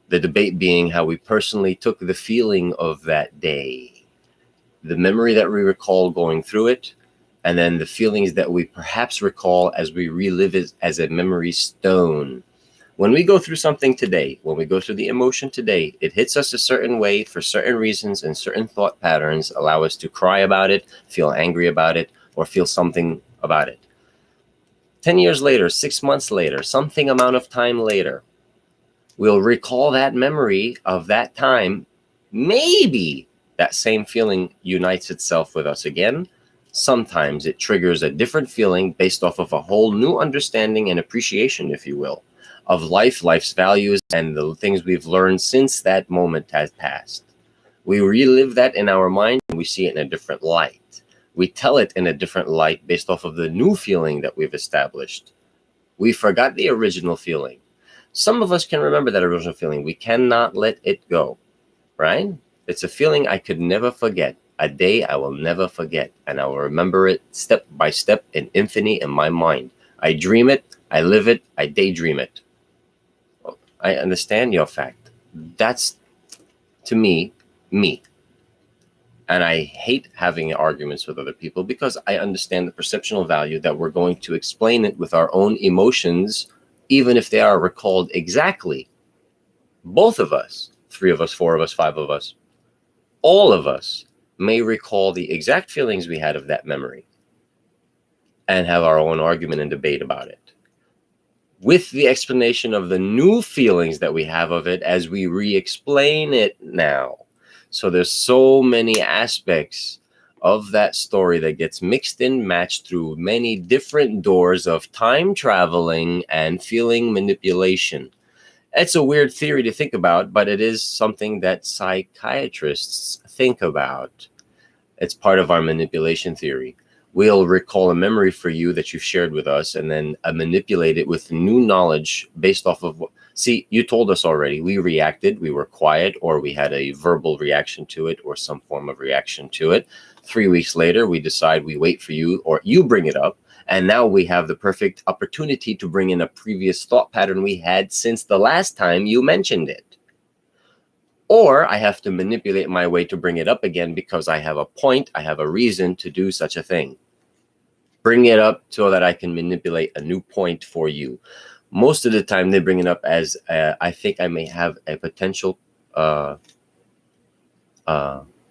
The debate being how we personally took the feeling of that day, the memory that we recall going through it, and then the feelings that we perhaps recall as we relive it as a memory stone. When we go through something today, when we go through the emotion today, it hits us a certain way for certain reasons, and certain thought patterns allow us to cry about it, feel angry about it, or feel something about it. 10 years later, 6 months later, something amount of time later, we'll recall that memory of that time. Maybe that same feeling unites itself with us again. Sometimes it triggers a different feeling based off of a whole new understanding and appreciation, if you will, of life, life's values, and the things we've learned since that moment has passed. We relive that in our mind, and we see it in a different light. We tell it in a different light based off of the new feeling that we've established. We forgot the original feeling. Some of us can remember that original feeling. We cannot let it go, right? It's a feeling I could never forget, a day I will never forget, and I will remember it step by step in infamy in my mind. I dream it, I live it, I daydream it. I understand your fact. That's, to me. And I hate having arguments with other people because I understand the perceptual value that we're going to explain it with our own emotions, even if they are recalled exactly. Both of us, 3 of us, 4 of us, 5 of us, all of us may recall the exact feelings we had of that memory and have our own argument and debate about it, with the explanation of the new feelings that we have of it as we re-explain it now. So there's so many aspects of that story that gets mixed and matched through many different doors of time traveling and feeling manipulation. It's a weird theory to think about, but it is something that psychiatrists think about. It's part of our manipulation theory. we'll recall a memory for you that you've shared with us, and then manipulate it with new knowledge based off of what. See, you told us already. We reacted, we were quiet, or we had a verbal reaction to it, or some form of reaction to it. 3 weeks later, we decide we wait for you, or you bring it up. And now we have the perfect opportunity to bring in a previous thought pattern we had since the last time you mentioned it. Or I have to manipulate my way to bring it up again because I have a point, I have a reason to do such a thing. Bring it up so that I can manipulate a new point for you. Most of the time they bring it up as, I think I may have a potential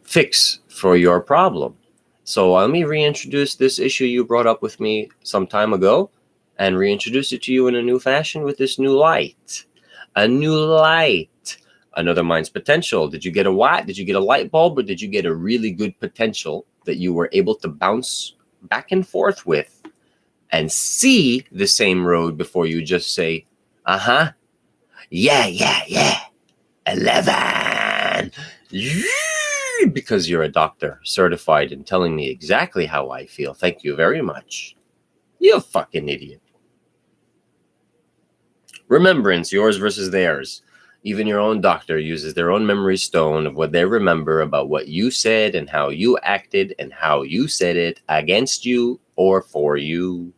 fix for your problem. So let me reintroduce this issue you brought up with me some time ago and reintroduce it to you in a new fashion with this new light. A new light. Another mind's potential. Did you get a what? Did you get a light bulb, or did you get a really good potential that you were able to bounce back and forth with and see the same road before you just say, yeah, 11. Because you're a doctor, certified and telling me exactly how I feel. Thank you very much. You fucking idiot. Remembrance, yours versus theirs. Even your own doctor uses their own memory stone of what they remember about what you said and how you acted and how you said it against you or for you.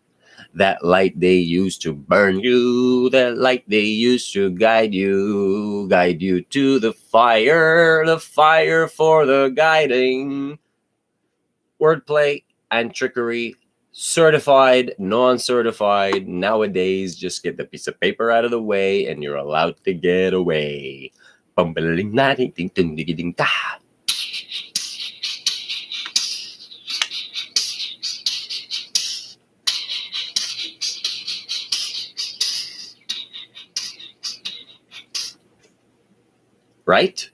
That light they used to burn you, that light they used to guide you to the fire for the guiding. Wordplay and trickery. Certified, non-certified, nowadays, just get the piece of paper out of the way and you're allowed to get away. Right?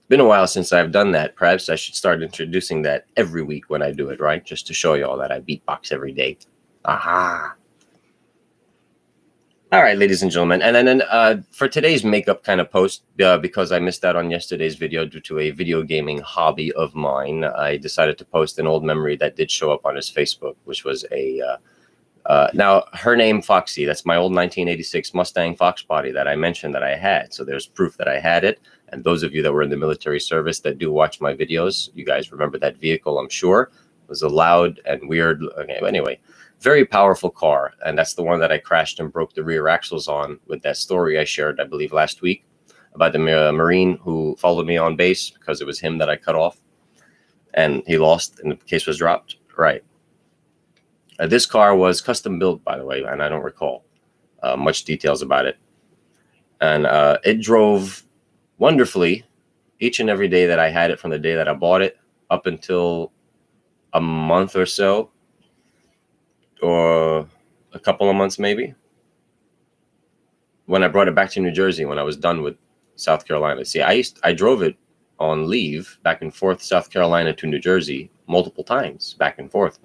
Been a while since I've done that. Perhaps I should start introducing that every week when I do it, right? Just to show you all that I beatbox every day. Aha. All right, ladies and gentlemen. And then for today's makeup kind of post, because I missed out on yesterday's video due to a video gaming hobby of mine, I decided to post an old memory that did show up on his Facebook, which was now her name Foxy. That's my old 1986 Mustang Fox body that I mentioned that I had. So there's proof that I had it. And those of you that were in the military service that do watch my videos, you guys remember that vehicle, I'm sure. It was a loud and weird. Okay, anyway, very powerful car. And that's the one that I crashed and broke the rear axles on with that story I shared, I believe, last week about the Marine who followed me on base because it was him that I cut off. And he lost and the case was dropped. Right. This car was custom built, by the way, and I don't recall much details about it. And it drove wonderfully each and every day that I had it from the day that I bought it up until a month or so, or a couple of months maybe, when I brought it back to New Jersey when I was done with South Carolina. See, I drove it on leave back and forth, South Carolina to New Jersey multiple times, back and forth,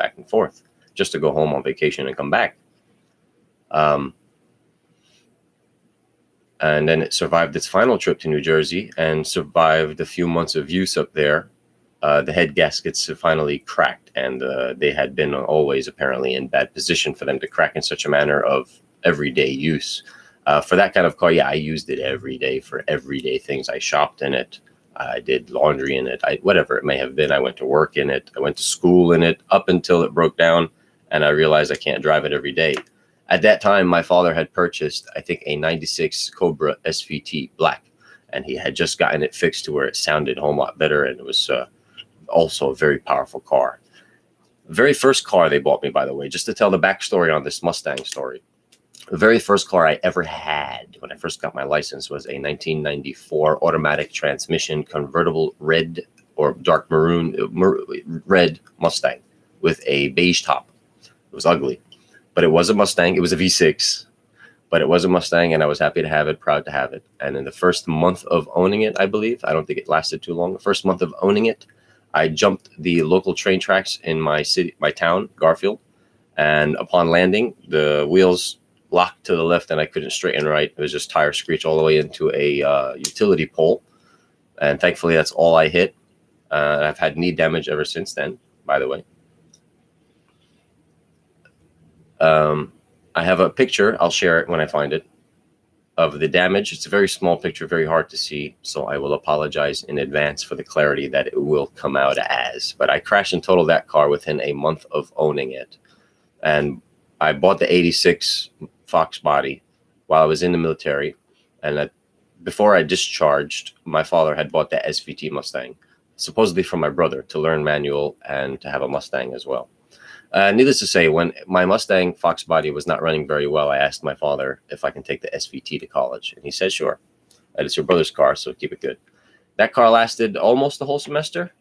just to go home on vacation and come back. And then it survived its final trip to New Jersey and survived a few months of use up there. The head gaskets finally cracked, and they had been always apparently in bad position for them to crack in such a manner of everyday use. For that kind of car, yeah, I used it every day for everyday things. I shopped in it. I did laundry in it. Whatever it may have been. I went to work in it. I went to school in it up until it broke down, and I realized I can't drive it every day. At that time, my father had purchased, I think, a 96 Cobra SVT black, and he had just gotten it fixed to where it sounded a whole lot better, and it was also a very powerful car. The very first car they bought me, by the way, just to tell the backstory on this Mustang story. The very first car I ever had when I first got my license was a 1994 automatic transmission convertible red or dark maroon red Mustang with a beige top. It was ugly, but it was a Mustang. It was a V6, but it was a Mustang, and I was happy to have it, proud to have it. And in the first month of owning it, I believe, I don't think it lasted too long. The first month of owning it, I jumped the local train tracks in my city, my town, Garfield. And upon landing, the wheels locked to the left and I couldn't straighten right. It was just tire screech all the way into a utility pole. And thankfully, that's all I hit. I've had knee damage ever since then, by the way. I have a picture. I'll share it when I find it, of the damage. It's a very small picture, very hard to see. So I will apologize in advance for the clarity that it will come out as. But I crashed and totaled that car within a month of owning it. And I bought the 86 Fox body while I was in the military. And before I discharged, my father had bought the SVT Mustang, supposedly from my brother, to learn manual and to have a Mustang as well. Needless to say, when my Mustang Fox body was not running very well, I asked my father if I can take the SVT to college. And he said, sure. And it's your brother's car, so keep it good. That car lasted almost the whole semester.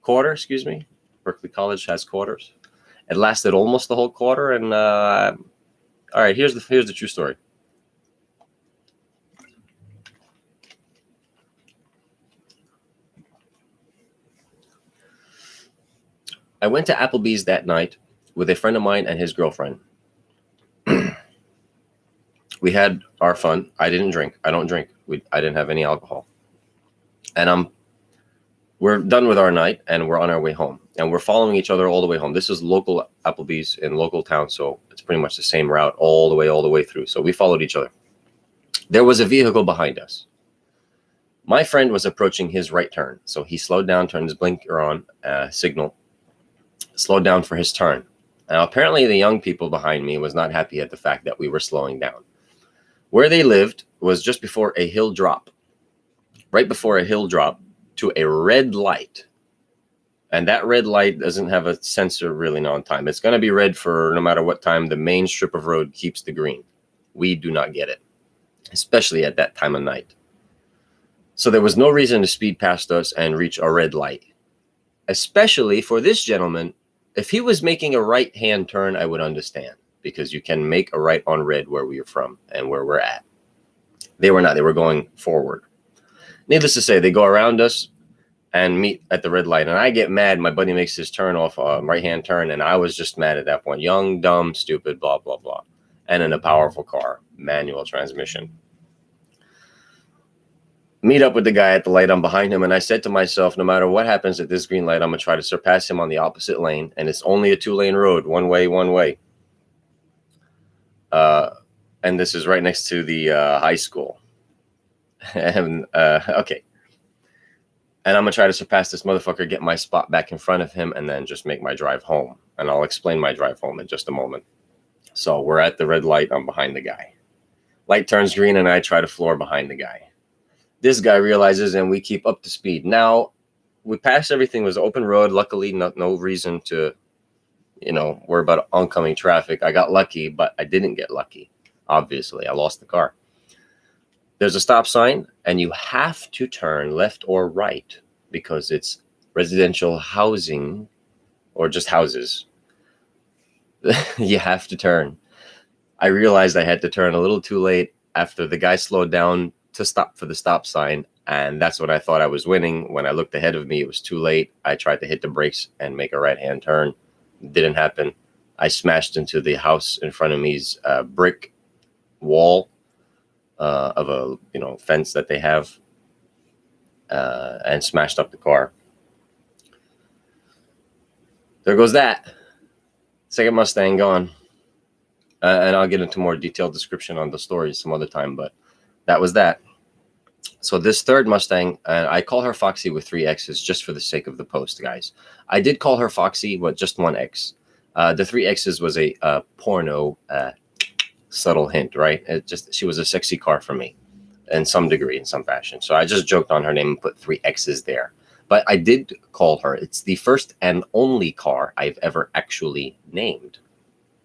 Quarter, excuse me. Berkeley College has quarters. It lasted almost the whole quarter. And all right, here's the true story. I went to Applebee's that night with a friend of mine and his girlfriend. We had our fun. I didn't drink. I don't drink. I didn't have any alcohol. And we're done with our night, and we're on our way home. And we're following each other all the way home. This is local Applebee's in local town, so it's pretty much the same route all the way through. So we followed each other. There was a vehicle behind us. My friend was approaching his right turn, so he slowed down, turned his blinker on, signal, slowed down for his turn. Now, apparently the young people behind me was not happy at the fact that we were slowing down. Where they lived was just before a hill drop, right before a hill drop to a red light. And that red light doesn't have a sensor really on time. It's going to be red for no matter what time the main strip of road keeps the green. We do not get it, especially at that time of night. So there was no reason to speed past us and reach a red light, especially for this gentleman. If he was making a right-hand turn, I would understand, because you can make a right on red where we are from and where we're at. They were not. They were going forward. Needless to say, they go around us and meet at the red light. And I get mad. My buddy makes his turn off, right-hand turn, and I was just mad at that point. Young, dumb, stupid, blah, blah, blah. And in a powerful car, manual transmission. Meet up with the guy at the light. I'm behind him, and I said to myself, no matter what happens at this green light, I'm going to try to surpass him on the opposite lane. And it's only a 2-lane road, one way. And this is right next to the high school. And okay. And I'm going to try to surpass this motherfucker, get my spot back in front of him, and then just make my drive home. And I'll explain my drive home in just a moment. So we're at the red light. I'm behind the guy. Light turns green, and I try to floor behind the guy. This guy realizes, and we keep up to speed. Now, we passed everything. It was open road. Luckily, no reason to, worry about oncoming traffic. I got lucky, but I didn't get lucky. Obviously, I lost the car. There's a stop sign, and you have to turn left or right because it's residential housing or just houses. You have to turn. I realized I had to turn a little too late after the guy slowed down to stop for the stop sign, and that's when I thought I was winning. When I looked ahead of me, it was too late. I tried to hit the brakes and make a right-hand turn. It didn't happen. I smashed into the house in front of me's brick wall of a fence that they have, and smashed up the car. There goes that second Mustang gone. And I'll get into more detailed description on the story some other time, but that was that. So this third Mustang, I call her Foxy with 3 X's just for the sake of the post, guys. I did call her Foxy, but just 1 X. The 3 X's was a porno subtle hint, right? She was a sexy car for me in some degree, in some fashion. So I just joked on her name and put 3 X's there. But I did call her. It's the first and only car I've ever actually named.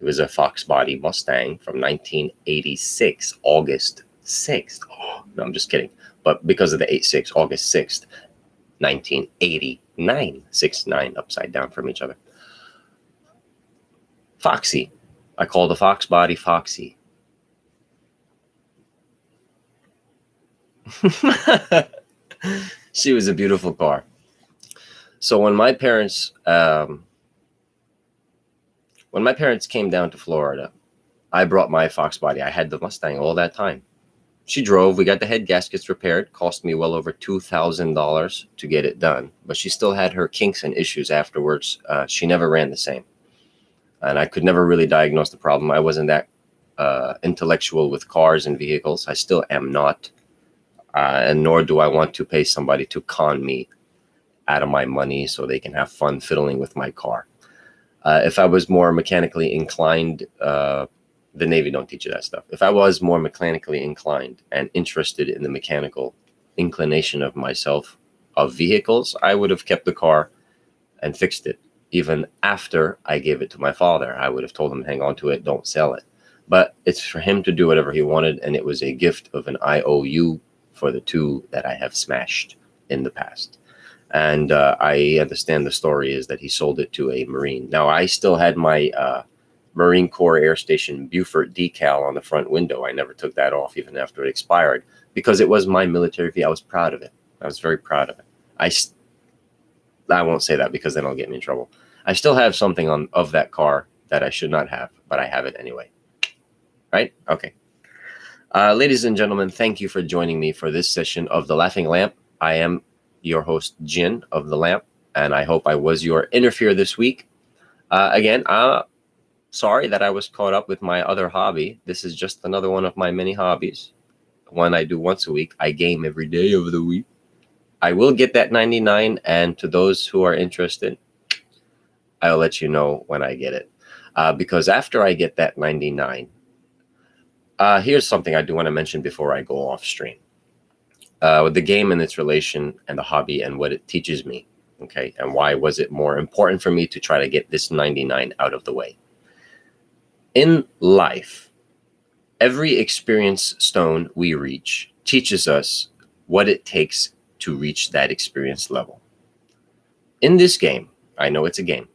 It was a Fox body Mustang from 1986, August 6th. Oh, no, I'm just kidding. But because of the 86, August 6th, 1989. 6-9 upside down from each other. Foxy. I call the Fox body Foxy. She was a beautiful car. So when my parents came down to Florida, I brought my Fox body. I had the Mustang all that time. She drove. We got the head gaskets repaired. Cost me well over $2,000 to get it done. But she still had her kinks and issues afterwards. She never ran the same. and I could never really diagnose the problem. I wasn't that intellectual with cars and vehicles. I still am not, and nor do I want to pay somebody to con me out of my money so they can have fun fiddling with my car. If I was more mechanically inclined, the Navy don't teach you that stuff. If I was more mechanically inclined and interested in the mechanical inclination of myself of vehicles, I would have kept the car and fixed it. Even after I gave it to my father, I would have told him, hang on to it, don't sell it. But it's for him to do whatever he wanted, and it was a gift of an IOU for the two that I have smashed in the past. And I understand the story is that he sold it to a Marine. Now, I still had my Marine Corps Air Station Beaufort decal on the front window. I never took that off even after it expired because it was my military vehicle. I was proud of it. I was very proud of it. I won't say that because then it'll get me in trouble. I still have something of that car that I should not have, but I have it anyway. Right? Okay. Ladies and gentlemen, thank you for joining me for this session of The Laughing Lamp. I am your host, Jin of The Lamp, and I hope I was your interfere this week. Again, sorry that I was caught up with my other hobby. This is just another one of my many hobbies. One I do once a week. I game every day of the week. I will get that 99, and to those who are interested, I'll let you know when I get it. Because after I get that 99, here's something I do want to mention before I go off stream. With the game and its relation and the hobby and what it teaches me, okay, and why was it more important for me to try to get this 99 out of the way. In life, every experience stone we reach teaches us what it takes to reach that experience level. In this game, I know it's a game,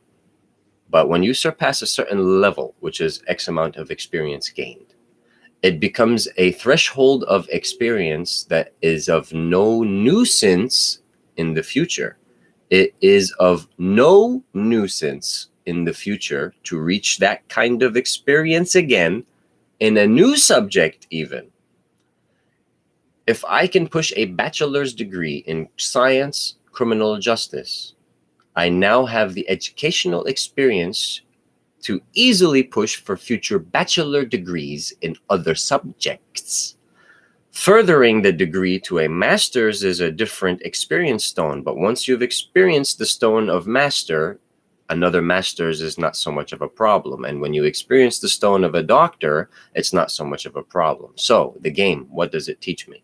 but when you surpass a certain level, which is X amount of experience gained, it becomes a threshold of experience that is of no nuisance in the future. It is of no nuisance in the future to reach that kind of experience again in a new subject even. If I can push a bachelor's degree in science, criminal justice, I now have the educational experience to easily push for future bachelor degrees in other subjects. Furthering the degree to a master's is a different experience stone, but once you've experienced the stone of master, another master's is not so much of a problem. And when you experience the stone of a doctor, it's not so much of a problem. So the game, what does it teach me?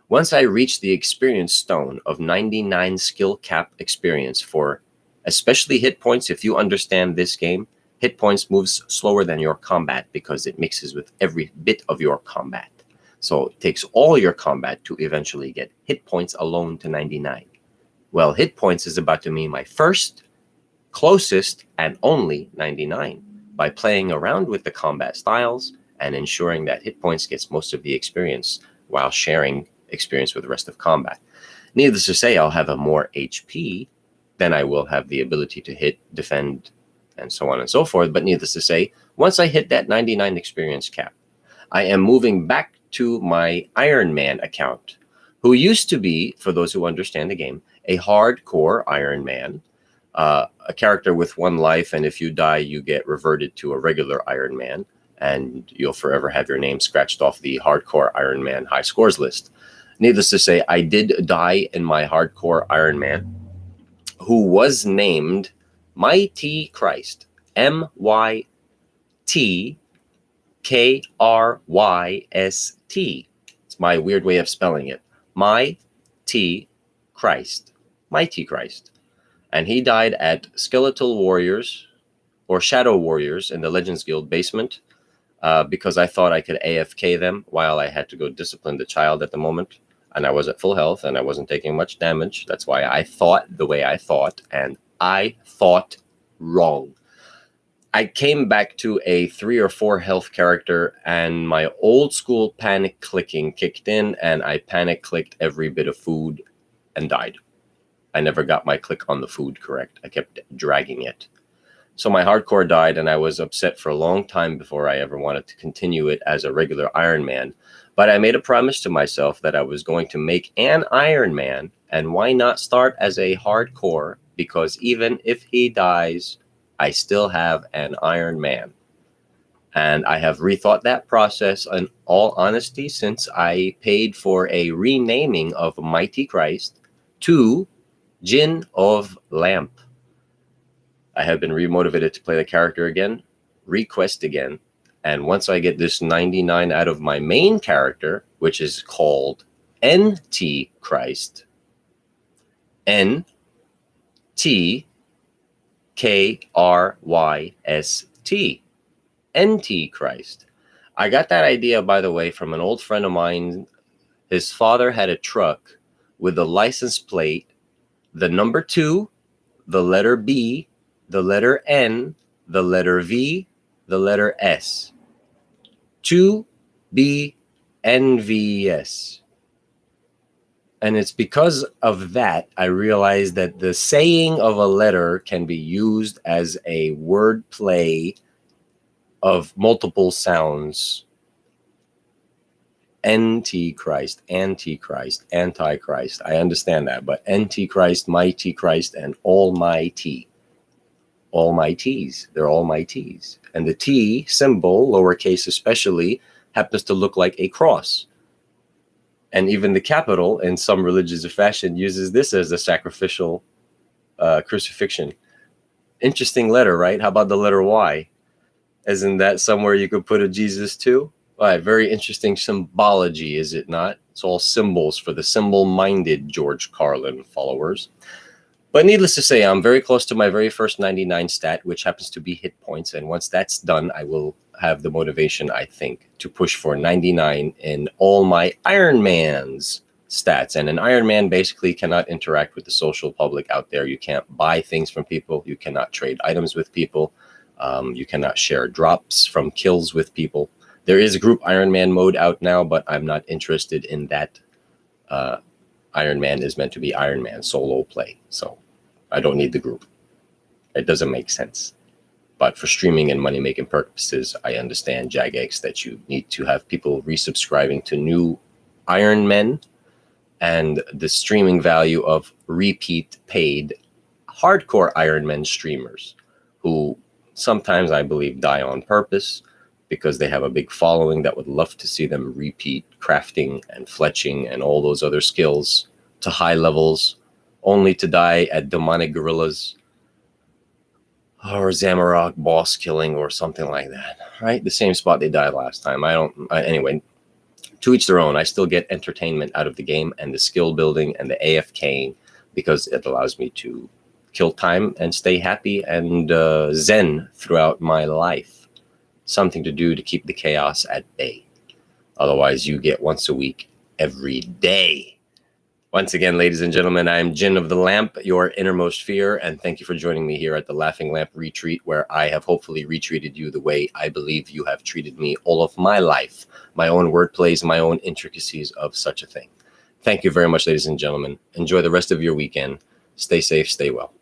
Once I reach the experience stone of 99 skill cap experience for especially hit points, if you understand this game, hit points moves slower than your combat because it mixes with every bit of your combat. So it takes all your combat to eventually get hit points alone to 99. Well, hit points is about to mean my first, closest, and only 99 by playing around with the combat styles and ensuring that hit points gets most of the experience while sharing experience with the rest of combat. Needless to say, I'll have a more HP than I will have the ability to hit, defend, and so on and so forth. But needless to say, once I hit that 99 experience cap, I am moving back to my Iron Man account, who used to be, for those who understand the game, a hardcore Iron Man, a character with one life, and if you die, you get reverted to a regular Iron Man, and you'll forever have your name scratched off the hardcore Iron Man high scores list. Needless to say, I did die in my hardcore Iron Man, who was named Mighty Christ, MYTKRYST. It's my weird way of spelling it. Mighty Christ. Mighty Christ. And he died at Skeletal Warriors or Shadow Warriors in the Legends Guild basement because I thought I could AFK them while I had to go discipline the child at the moment. And I was at full health and I wasn't taking much damage. That's why I thought the way I thought, and I thought wrong. I came back to a 3 or 4 health character and my old school panic clicking kicked in and I panic clicked every bit of food and died. I never got my click on the food correct. I kept dragging it. So my hardcore died and I was upset for a long time before I ever wanted to continue it as a regular Iron Man. But I made a promise to myself that I was going to make an Iron Man, and why not start as a hardcore? Because even if he dies, I still have an Iron Man. And I have rethought that process in all honesty since I paid for a renaming of Mighty Christ to Jinn of Lamp. I have been remotivated to play the character again, request again, and once I get this 99 out of my main character, which is called NT Christ, NTKRYST, NT Christ. I got that idea, by the way, from an old friend of mine. His father had a truck with the license plate, the number 2, the letter B, the letter N, the letter V, the letter S. 2BNVS. And it's because of that I realized that the saying of a letter can be used as a word play of multiple sounds. Antichrist, Antichrist, Antichrist. I understand that, but Antichrist, Mighty Christ, and Almighty. Almighties. They're Almighties. And the T symbol, lowercase especially, happens to look like a cross. And even the capital, in some religions of fashion, uses this as a sacrificial crucifixion. Interesting letter, right? How about the letter Y? Isn't that somewhere you could put a Jesus too? All right, very interesting symbology, is it not? It's all symbols for the symbol-minded George Carlin followers. But needless to say, I'm very close to my very first 99 stat, which happens to be hit points. And once that's done, I will have the motivation, I think, to push for 99 in all my Iron Man's stats. And an Iron Man basically cannot interact with the social public out there. You can't buy things from people. You cannot trade items with people. You cannot share drops from kills with people. There is a group Iron Man mode out now, but I'm not interested in that. Iron Man is meant to be Iron Man solo play. So I don't need the group. It doesn't make sense. But for streaming and money-making purposes, I understand, Jagex, that you need to have people resubscribing to new Iron Men and the streaming value of repeat paid hardcore Iron Men streamers who sometimes, I believe, die on purpose because they have a big following that would love to see them repeat crafting and fletching and all those other skills to high levels, only to die at demonic gorillas or Zamorak boss killing or something like that, right? The same spot they died last time. Anyway, to each their own. I still get entertainment out of the game and the skill building and the AFKing because it allows me to kill time and stay happy and zen throughout my life. Something to do to keep the chaos at bay. Otherwise, you get once a week, every day. Once again, ladies and gentlemen, I am Jinn of the Lamp, your innermost fear, and thank you for joining me here at the Laughing Lamp Retreat, where I have hopefully retreated you the way I believe you have treated me all of my life, my own wordplays, my own intricacies of such a thing. Thank you very much, ladies and gentlemen. Enjoy the rest of your weekend. Stay safe, stay well.